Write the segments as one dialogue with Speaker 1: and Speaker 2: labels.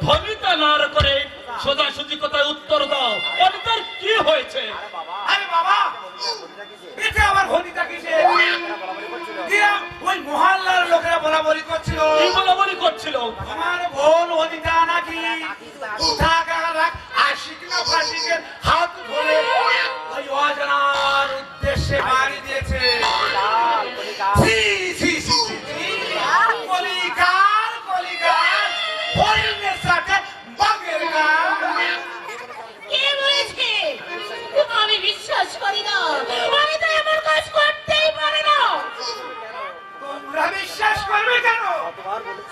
Speaker 1: ভনিতা না করে সোজাসুজি কথায় উত্তর দাও, অনিতার কি হয়েছে?
Speaker 2: আরে বাবা, এতে আমার ভনিতা কিসে? ওই মহল্লার লোকেরা বলাবলি করছিল।
Speaker 1: কি বলাবলি করছিল?
Speaker 2: আমার বোন অনিতা নাকি আশিক না ফাশিকের হাত ধরে ওই অজানার উদ্দেশ্যে মারি দিয়েছে। ছি, ছি, ছি, ছি, ছি। কলিকাল, কলিকাল, হরিণের সাথে বাঘের গান।
Speaker 3: কে বলেছে? আমি বিশ্বাস করি না, আমি তো এমন কাজ করতেই পারি না।
Speaker 2: তোমরা বিশ্বাস করবে কেন?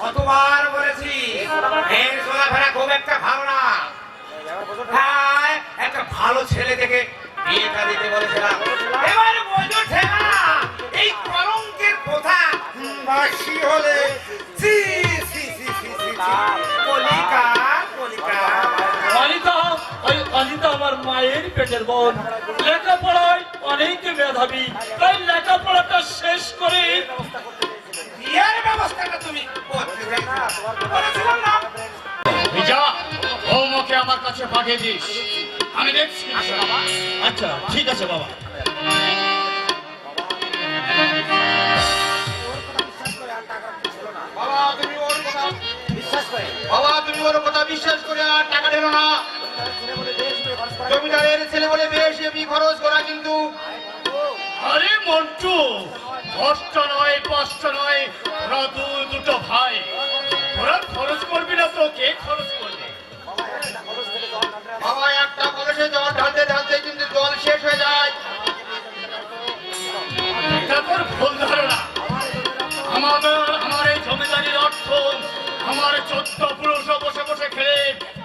Speaker 2: কতবার বলেছি এর চলাফেরা খুব একটা ভালো না। হ্যাঁ, একটা ভালো ছেলে দেখে বিয়েটা দিতে বলেছিলাম। এবার বোঝো ঠেলা, এই কলঙ্কের কথা বাসি হলে ছি, ছি, ছি, ছি, ছি, ছি। কলিকাল, কলিকাল।
Speaker 1: অনিতা, ওই অনিতা আমার মায়ের পেটের বোন, লেখাপড়ায় অনেক মেধাবী, তাই লেখাপড়াটা শেষ করে
Speaker 2: বিয়ের ব্যবস্থাটা তুমি করতে চাইছো। বলেছিলাম না?
Speaker 4: যা বৌমাকে আমার কাছে পাঠিয়ে দিস, আমি দেখছি।
Speaker 1: আচ্ছা ঠিক আছে বাবা।
Speaker 4: বাবা তুমি ওর কথা বিশ্বাস করে আর টাকা ঢেলো না। জমিদারের ছেলে বলে বেশি আমি খরচ করা, কিন্তু আরে মন্টু, কষ্ট নয় কষ্ট নয়, ওরা দুটো ভাই, ওরা খরচ করবি না তো কে খরচ করবে? বাবা একটা কলসে জল ঢালতে ঢালতে কিন্তু জল শেষ হয়ে যায়। এটা তোর ভুল ধারণা। আমার এই জমিদারির অর্থ আমার 14 পুরুষ বসে বসে খেলে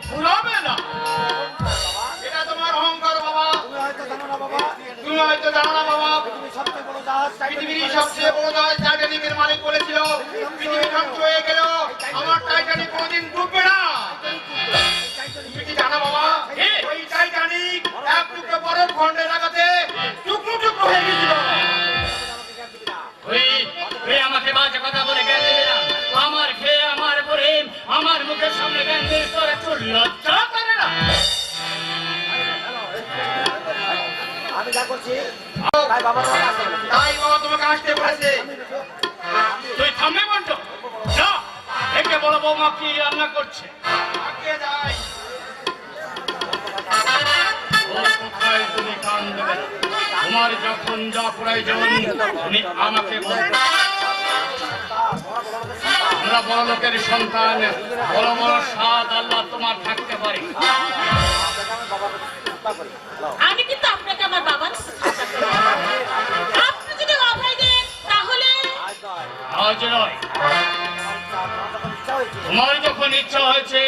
Speaker 4: ফুরাবে না। এটা তোমার অহংকার বাবা, তুমি হয়তো জানো না বাবা। পৃথিবীর সবচেয়ে বড় জাহাজ টাইটানিকের মালিক বলেছিল পৃথিবী ধ্বংস হয়ে গেল আমার টাইটানিক কোনোদিন ডুববে না। তুমি কি জানো বাবা, ওই টাইটানিক এক টুকরো বরফ খণ্ডে লাগাতে টুকরো টুকরো হয়ে গেছিল। ওই আমাকে বাজে কথা বলে জ্ঞান দেবে না। আমার খেয়ে আমার পরে আমার মুখের সামনে জ্ঞান দিস, তোর একটু লজ্জা করে না?
Speaker 5: আমি যা করছি
Speaker 4: তাই বাবা তোমাকে আসতে বলেছে। তুই থামবে বন্ধ, যা একে বড় বৌমা কি রান্না করছে। যাই কোথায় তুমি কান দেবে না। তোমার যখন যা প্রয়োজন তুমি আমাকে বলবে। আমরা বড় লোকের সন্তান, বড় বড় স্বাদ আল্লাহ তোমার থাকতে পারে।
Speaker 3: আমি কিন্তু আপনাকে আমার বাবা, আপনি যদি অভয় দেন তাহলে
Speaker 4: আজ নয়, তোমার যখন ইচ্ছা হয়েছে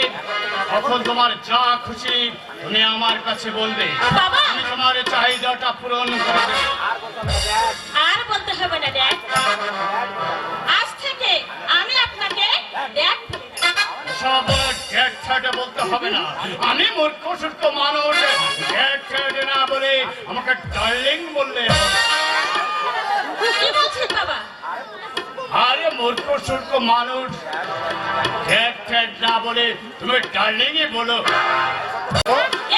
Speaker 4: তখন তোমার যা খুশি তুমি আমার কাছে বলবে।
Speaker 3: বাবা,
Speaker 4: আমি তোমার চাহিদাটা পূরণ করে দেব।
Speaker 3: আর বলতে হবে না ড্যাড, আজ থেকে আমি আপনাকে ড্যাড
Speaker 4: সব ড্যাড ঠ্যাডে বলতে হবে না। আমি মূর্খ সূর্খ মানুষ, ড্যাড ঠ্যাডে না বলে আমাকে ডার্লিং বললে হবে।
Speaker 3: কি বলছেন বাবা?
Speaker 4: আরে মূর্খ সূর্খ মানুষ, ড্যাড ঠ্যাড না বলে তুমি ডার্লিংই বলো।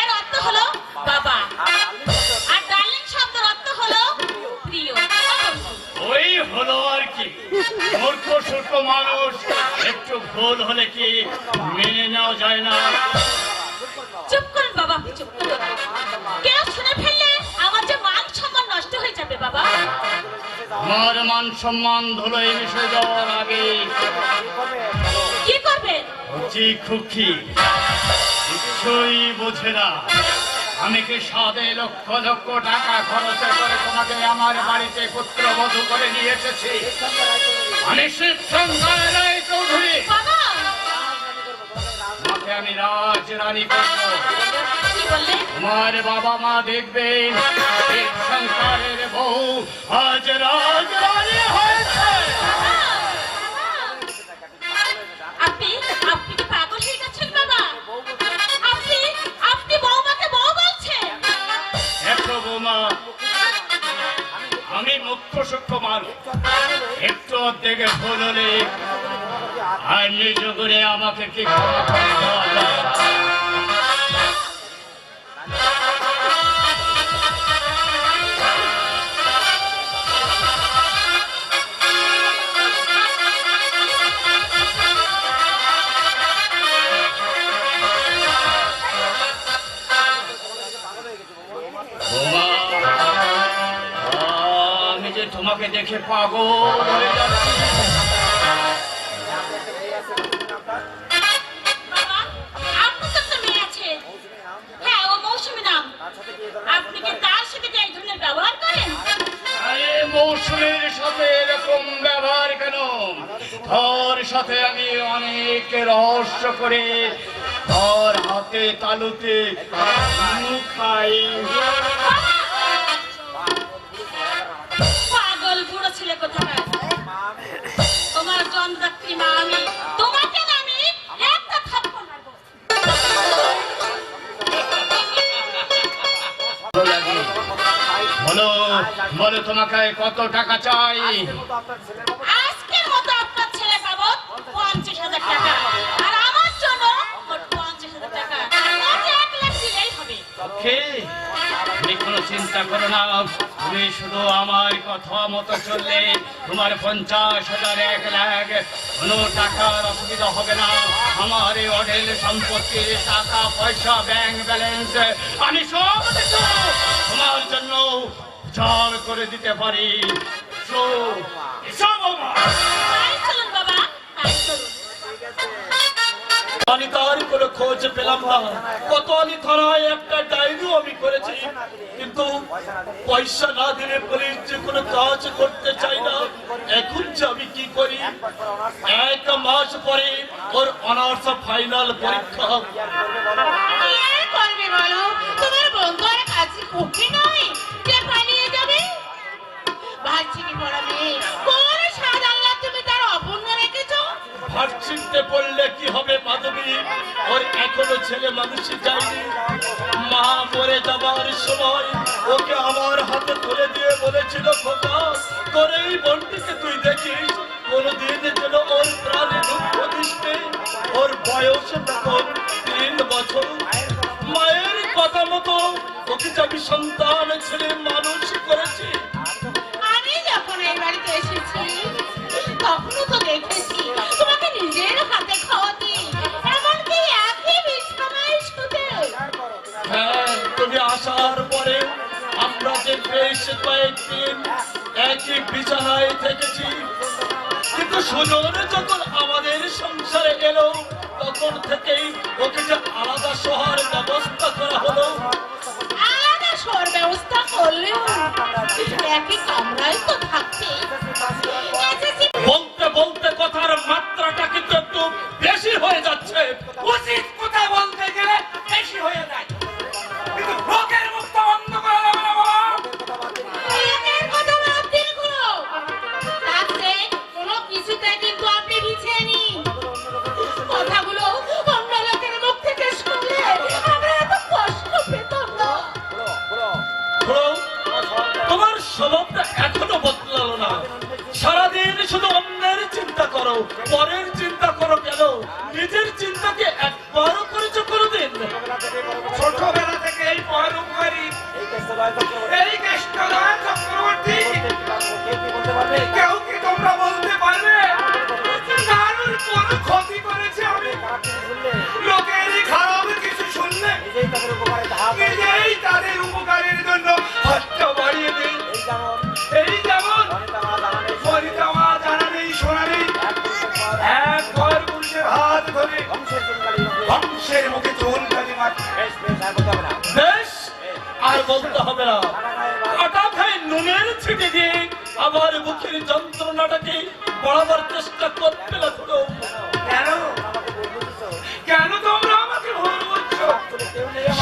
Speaker 3: এর অর্থ হলো বাবা, আর ডার্লিং শব্দের অর্থ হলো প্রিয়।
Speaker 4: ওই হলো আর কি, মূর্খ সূর্খ মানুষ, একটু ভুল হলে কি মেনে নেওয়া যায় না?
Speaker 3: চুপ করুন বাবা, আপনি চুপ করুন। কেউ শুনে ফেললে আমার যে মান সম্মান নষ্ট হয়ে যাবে বাবা।
Speaker 4: আমার মান সম্মান ধুলোয় মিশে যাওয়ার আগে
Speaker 3: কি করবেন?
Speaker 4: জি খুকি কিছুই বোঝে না। আমি কি সাদে লক্ষ লক্ষ টাকা খরচ করে তোমাকে আমার বাড়িতে পুত্রবধূ করে নিয়ে এসেছি। আমি শিবশঙ্কর রায় চৌধুরী,
Speaker 3: বাবা
Speaker 4: তোমাকে আমি রাজ রানী করবো।
Speaker 3: কি বললেন?
Speaker 4: তোমার বাবা মা দেখবেন শিবশঙ্করের বউ আজ রাজ রানী হয়েছে।
Speaker 3: আপনি আপনি কি পাগল হয়ে গেছেন বাবা? আপনি বৌমাকে বউ বলছেন?
Speaker 4: দেখো বৌমা, আমি মুখ্য সূক্ষ্ম মানুষ, একটু অর্ধেকে ভুল হলে আর নিজ করে আমাকে কি ক্ষমা করে দেওয়া যায় না? বাবা, আমি যে তোমাকে দেখে পাগল হয়ে যাচ্ছি।
Speaker 3: বাবা, আপনার তো একটা মেয়ে আছে। হ্যাঁ, ও মৌসুমী নাম। আপনি কি তার সাথে কি এই ধরনের ব্যবহার করেন?
Speaker 4: আরে মৌসুমীর সাথে এরকম ব্যবহার কেন? তোর সাথে আমি অনেক রহস্য করে তোর হাতে তালুতে খাই।
Speaker 3: পাগল বুড়ো ছেলে কোথাকার। তোমার জন্মদাত্রী মা আমি। তোমাকে না আমি একটা থাপ্পড় মারবো।
Speaker 4: বলো বলো, তোমাকে কত টাকা চাই?
Speaker 3: আজকের মতো আপনার ছেলে বাবদ 50,000 টাকা। আর আমার জন্য মোট 50,000 টাকা। মোট 1 লাখ দিলেই হবে।
Speaker 4: ওকে, তুমি কোনো চিন্তা করো না। তুমি শুধু আমার কথা মতো চললে তোমার 50,000 1 লাখ কোনো টাকার অসুবিধা হবে না। আমার এই অঢেল সম্পত্তির টাকা পয়সা ব্যাংক ব্যালেন্স আমি সব কিছু তোমার জন্য চার করে দিতে পারি।
Speaker 3: তাই চলুন বাবা, তাই চলুন।
Speaker 1: আমি তার কোনো খোঁজ পেলাম না। কোতোয়ালি থানায় একটা ডায়েরিও আমি করেছি, কিন্তু পয়সা না দিলে পুলিশ যে কোনো কাজ করতে চাই না। এখন যে আমি কি করি? 1 মাস পরে ওর অনার্স ফাইনাল পরীক্ষা।
Speaker 3: কি আর করবে বলো? তোমার বন্ধু আর কাছে পক্ষে নয় যে পালিয়ে যাবে। ভার্সিটি পড়া মেয়ে, কোন স্বাদ আল্লাহ তুমি তার অপূর্ণ রেখেছো?
Speaker 1: ভার্সিটিতে পড়লে কি হবে মাধবী? ওর এখনো ছেলে মানুষই যায়নি। মা মরে যাবার সময় ওকে আমার হাতে তুলে দিয়ে বলেছিল, খোকা তোর এই বোনটিকে তুই দেখিস, কোনদিন যেন ওর প্রাণে দুঃখ দিস নে। ওর বয়স তখন 3 বছর। মায়ের কথা মতো ওকে যে আমি সন্তান ছেলে মানুষ করেছি।
Speaker 3: আমি যখন এই বাড়িতে এসেছি তখনও তো দেখেছি তোমাকে নিজের হাতে খাওয়াতে, এমনকি একই বিছানায় শুতে।
Speaker 1: হ্যাঁ, তুমি আসার পরে আমরা যে বেশ কয়েকদিন একই বিছানায় থেকেছি, কিন্তু সুজন যখন আমাদের সংসারে এলো তখন থেকেই ওকে যে আলাদা শহর ব্যবস্থা করা হলো।
Speaker 3: আলাদা শোয়ার ব্যবস্থা করলেও একই কামরায় তো থাকতে।
Speaker 1: বলতে বলতে কথার মাত্রাটা কিন্তু একটু বেশি হয়ে যাচ্ছে।
Speaker 2: উচিত কথা বলতে গেলে বেশি হয়ে যায়, কিন্তু লোকের মুখটা বন্ধ করা যাবে না বাবা।
Speaker 3: এদের কথা বাদ দিন গুলো। তাতে কোনো কিছুতে কিন্তু আপনি পিছিয়ে নিন। কথাগুলো অন্য লোকের মুখ থেকে শুনলে আমরা এত কষ্ট পেতাম না।
Speaker 1: বলো, তোমার স্বভাবটা এখনো বদলালো না। সারাদিন শুধু অন্যের চিন্তা করো, পরের চিন্তা করো কেন? নিজের চিন্তাকে একবারও করেছো কোনোদিন?
Speaker 2: ছোটবেলা থেকে এই পরোপকারী এই কেষ্টদয় চক্রবর্তী কেউ কি তোমরা বলতে পারবে কারোর কোনো ক্ষতি করেছে আমি? লোকেরই খারাপ কিছু শুনলে নিজেই তাদের উপকারের জন্য হাতটা বাড়িয়ে দিই। এই যেমন ফরিদা মা জানা নেই শোনা নেই, এক ঘর পুরুষের হাত ধরে বংশের মুখে চুল কালি মাটি।
Speaker 1: বেশ, আর বলতে হবে না। আটা খাই নুনের ছিটে দিয়ে আমার মুখের যন্ত্রণাটাকে বড়াবার চেষ্টা করতে লাগলো।
Speaker 2: কেন কেন তোমরা আমাকে ভুল বুঝছো?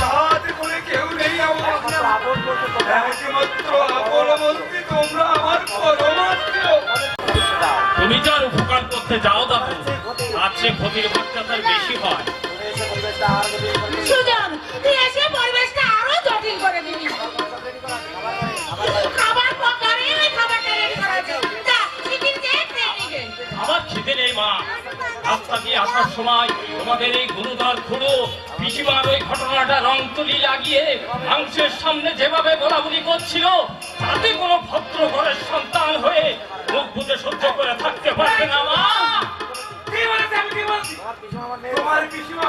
Speaker 2: সাথ করে কেউ নেই আমার, একমাত্র আপন বলতে তোমরা আমার পরমাত্মীয়।
Speaker 1: তুমি যার উপকার করতে যাও দেখো, তার চেয়ে ক্ষতির ভাগটা তার বেশি হয়।
Speaker 3: সুজন, তুই এসে পরিবেশটা আরো জটিল করে দিবি। খাবার পকারে ওই খাবারটা রেডি করা আছে। যা, টিফিন খেয়ে খেয়ে নিবি।
Speaker 1: আমার খিদে নেই মা। রাস্তা দিয়ে আসার সময় তোমাদের এই গুরুদার খুঁড়ো পিসিমার ওই ঘটনাটা রং তুলি লাগিয়ে মাংসের সামনে যেভাবে বলাবলি করছিল, তাতে কোনো ভদ্র ঘরের সন্তান হয়ে মুখ বুঝে সহ্য করে থাকতে পারবে না মা।
Speaker 2: কি বলেছে আমি কি বলছি? তোমার পিসিমা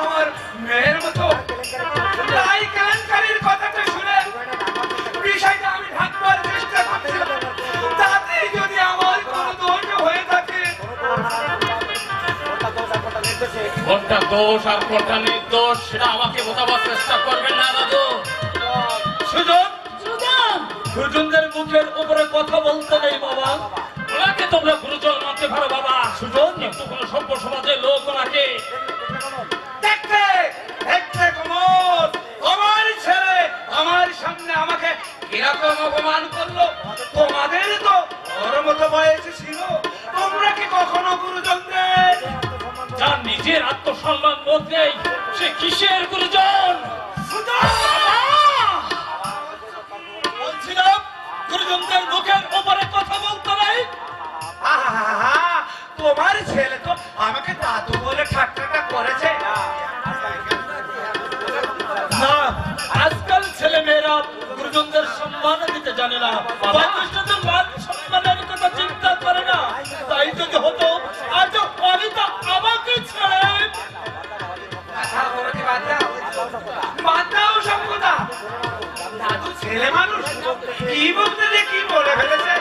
Speaker 2: আমার মেয়ের মতো। তাই কেলেঙ্কারির কথাটা শুনে বিষয়টা আমি ঢাকবার চেষ্টা করছিলাম। তাতেই যদি আমার কোনো দোষ হয়ে থাকে,
Speaker 1: কোনটা দোষ আর কোনটা নির্দোষ সেটা আমাকে বোঝাবার চেষ্টা করবেন না দাদু। সুজন,
Speaker 3: সুজন,
Speaker 1: গুরুজনদের মুখের উপরে কথা বলতে নেই বাবা। ওনাকে তোমরা গুরুজন মানতে পারো বাবা। সুজন কিন্তু কোনো সভ্য সমাজের লোক ওনাকে।
Speaker 2: দেখতে দেখতে কমল, আমার ছেলে আমার সামনে আমাকে কিরকম অপমান করলো। তোমাদের তো ওর মতো বয়স ছিল, তোমরা কি কখনো গুরুজনদের?
Speaker 1: যার নিজের আত্মসম্মান বোধ নেই সে কিসের গুরুজন? বলছিলাম গুরুজনদের মুখের উপরে কথা বলতে নেই।
Speaker 2: আহা, তোমার ছেলে তো আমাকে দাদু বলে ঠাট্টাটা করেছে।
Speaker 1: না, আজকাল ছেলে মেয়েরা গুরুজনদের সম্মান দিতে জানে না, মানুষদের মান সম্মানের কথা চিন্তা করে না। তাই যদি হতো আজ অনিতা আমাকে ছেড়ে
Speaker 2: কথা বলতে বাদ দাও সব কথা। দাদু ছেলে মানুষ কি বলতে যে কি বলে ফেলেছে।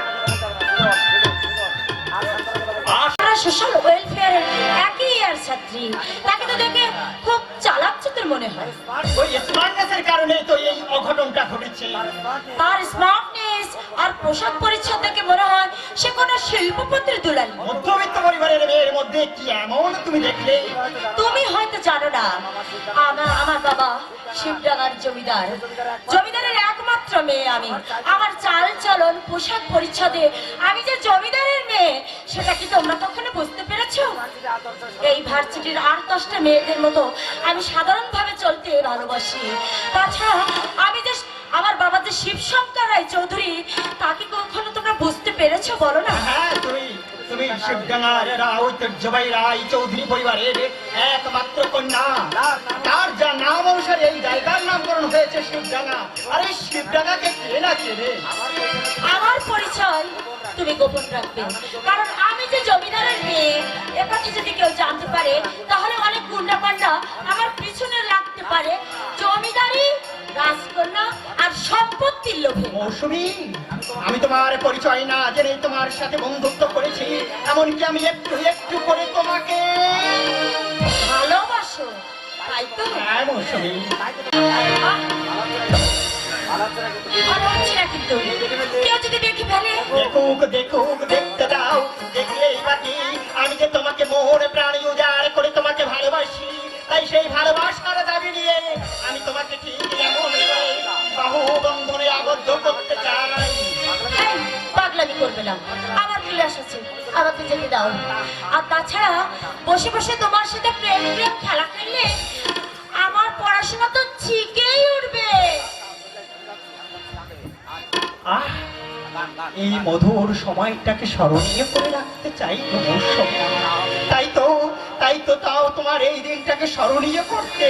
Speaker 3: আমরা সোশ্যাল ওয়েলফেয়ারের একই ইয়ার ছাত্রী। তাকে তো দেখে খুব চালাক চতুর মনে হয়।
Speaker 5: ওই স্মার্টনেসের কারণে তো এই অঘটনটা ঘটেছে।
Speaker 3: তার স্মার্টনেস আর পোশাক পরিচ্ছদ দেখে মনে হয় সে কোনো শিল্পপতির দুলালি।
Speaker 5: মধ্যবিত্ত পরিবারের মেয়ের মধ্যে কি এমন তুমি দেখলে?
Speaker 3: তুমি হয়তো জানো না, আমার বাবা শিবডাঙ্গার জমিদার। জমিদারের একমাত্র মেয়ে আমি। আমার চাল চলন পোশাক পরিচ্ছদে আমি যে জমিদারের মেয়ে সেটা কি তোমরা কখনো বুঝতে পেরেছো? এই ভার্সিটির 8-10টা মেয়েদের মতো আমি সাধারণভাবে চলতে ভালোবাসি। তাছাড়া আমি যে আমার বাবা যে শিবশঙ্কর রায় চৌধুরী তাকে কখনো তোমরা বুঝতে পেরেছো বলো না?
Speaker 5: হ্যাঁ, তুমি শিবডাঙ্গার ঐতিহ্যবাহী রায় চৌধুরী পরিবারের একমাত্র কন্যা। তার যা নাম অনুসারে এই জায়গার নামকরণ হয়েছে শিবডাঙ্গা। আর এই শিবডাঙ্গাকে কে না চেনে?
Speaker 3: আমার পরিচয় তুমি গোপন রাখবে, কারণ আমি যে জমিদারের মেয়ে একথা যদি কেউ জানতে পারে তাহলে অনেক গুন্ডা পান্ডা আমার পিছনে লাগতে পারে জমিদারি, রাজকন্যা আর সম্পত্তির লোভে।
Speaker 5: মৌসুমী, আমি তোমার পরিচয় না জেনে তোমার সাথে বন্ধুত্ব করেছি। এমনকি আমি একটু একটু করে তোমাকে
Speaker 3: ভালোবাসো, তাই তো?
Speaker 5: হ্যাঁ মৌসুমী।
Speaker 3: আর হচ্ছে না কিন্তু কেউ যদি দেখে ফেলে?
Speaker 5: দেখুক, দেখতে দাও। দেখলেই বাকি আমি যে তোমাকে মনে প্রাণী উজাড় করে তোমাকে ভালোবাসি। তাই সেই ভালোবাসার দাবি নিয়ে আমি তোমাকে ঠিক এমন করে বাহু বন্ধনে আবদ্ধ করতে চাই।
Speaker 3: এই, পাগলামি করবে না, আমার ক্লাস আছে, আমাকে যেতে দাও। আর তাছাড়া বসে বসে তোমার সাথে প্রেম প্রেম খেলা খেললে আমার পড়াশোনা তো ঠিকই উঠবে।
Speaker 5: আহ, এই মধুর সময়টাকে স্মরণীয় করে রাখতে চাই তো মৌসুমী। তাই তো তাও তোমার এই দিনটাকে স্মরণীয় করতে